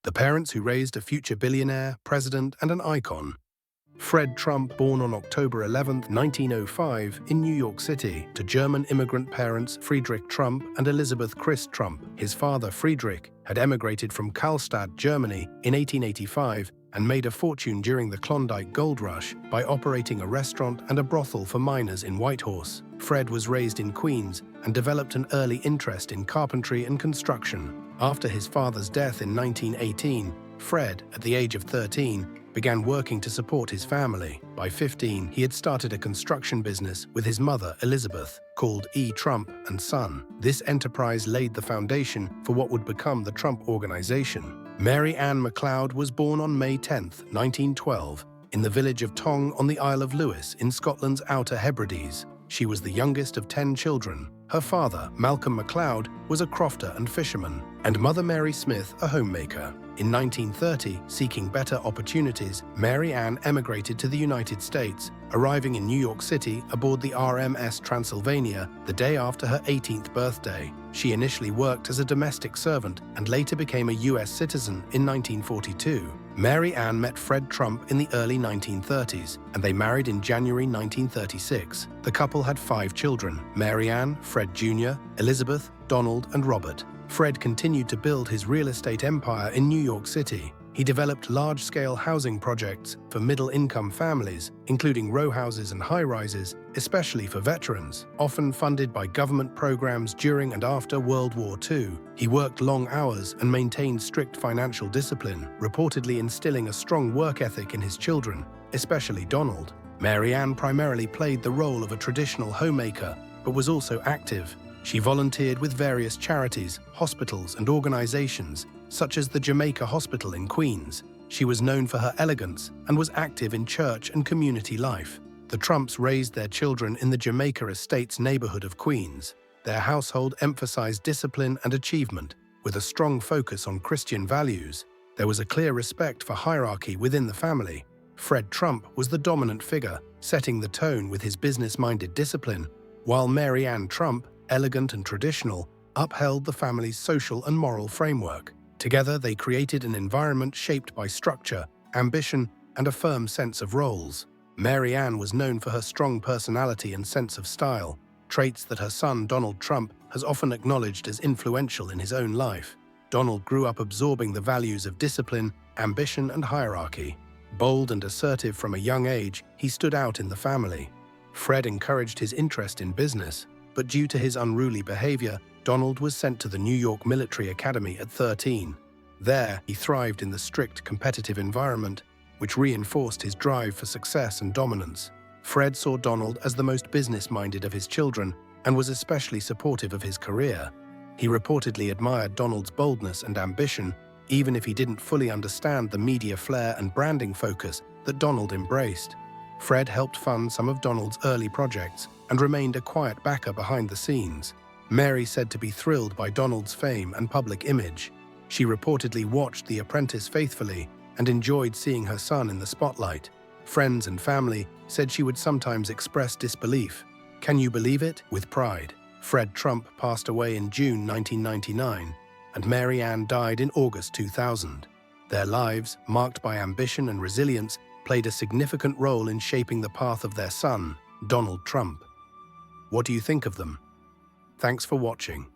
the parents who raised a future billionaire, president, and an icon. Fred Trump, born on October 11, 1905, in New York City, to German immigrant parents Friedrich Trump and Elizabeth Christ Trump. His father, Friedrich, had emigrated from Karlstadt, Germany, in 1885 and made a fortune during the Klondike Gold Rush by operating a restaurant and a brothel for miners in Whitehorse. Fred was raised in Queens and developed an early interest in carpentry and construction. After his father's death in 1918, Fred, at the age of 13, began working to support his family. By 15, he had started a construction business with his mother, Elizabeth, called E. Trump and Son. This enterprise laid the foundation for what would become the Trump Organization. Mary Ann MacLeod was born on May 10, 1912, in the village of Tong on the Isle of Lewis in Scotland's Outer Hebrides. She was the youngest of 10 children. Her father, Malcolm MacLeod, was a crofter and fisherman, and Mother Mary Smith, a homemaker. In 1930, seeking better opportunities, Mary Ann emigrated to the United States, arriving in New York City aboard the RMS Transylvania the day after her 18th birthday. She initially worked as a domestic servant and later became a U.S. citizen in 1942. Mary Ann met Fred Trump in the early 1930s, and they married in January 1936. The couple had 5 children: Mary Ann, Fred Jr., Elizabeth, Donald, and Robert. Fred continued to build his real estate empire in New York City. He developed large-scale housing projects for middle-income families, including row houses and high-rises, especially for veterans, often funded by government programs during and after World War II. He worked long hours and maintained strict financial discipline, reportedly instilling a strong work ethic in his children, especially Donald. Mary Ann primarily played the role of a traditional homemaker, but was also active. She volunteered with various charities, hospitals, and organizations, such as the Jamaica Hospital in Queens. She was known for her elegance and was active in church and community life. The Trumps raised their children in the Jamaica Estates neighborhood of Queens. Their household emphasized discipline and achievement, with a strong focus on Christian values. There was a clear respect for hierarchy within the family. Fred Trump was the dominant figure, setting the tone with his business-minded discipline, while Mary Ann Trump, elegant and traditional, upheld the family's social and moral framework. Together, they created an environment shaped by structure, ambition, and a firm sense of roles. Mary Ann was known for her strong personality and sense of style, traits that her son Donald Trump has often acknowledged as influential in his own life. Donald grew up absorbing the values of discipline, ambition, and hierarchy. Bold and assertive from a young age, he stood out in the family. Fred encouraged his interest in business, but due to his unruly behavior, Donald was sent to the New York Military Academy at 13. There, he thrived in the strict competitive environment, which reinforced his drive for success and dominance. Fred saw Donald as the most business-minded of his children and was especially supportive of his career. He reportedly admired Donald's boldness and ambition, even if he didn't fully understand the media flair and branding focus that Donald embraced. Fred helped fund some of Donald's early projects and remained a quiet backer behind the scenes. Mary said to be thrilled by Donald's fame and public image. She reportedly watched The Apprentice faithfully and enjoyed seeing her son in the spotlight. Friends and family said she would sometimes express disbelief. "Can you believe it?" with pride. Fred Trump passed away in June 1999, and Mary Ann died in August 2000. Their lives, marked by ambition and resilience, played a significant role in shaping the path of their son, Donald Trump. What do you think of them? Thanks for watching.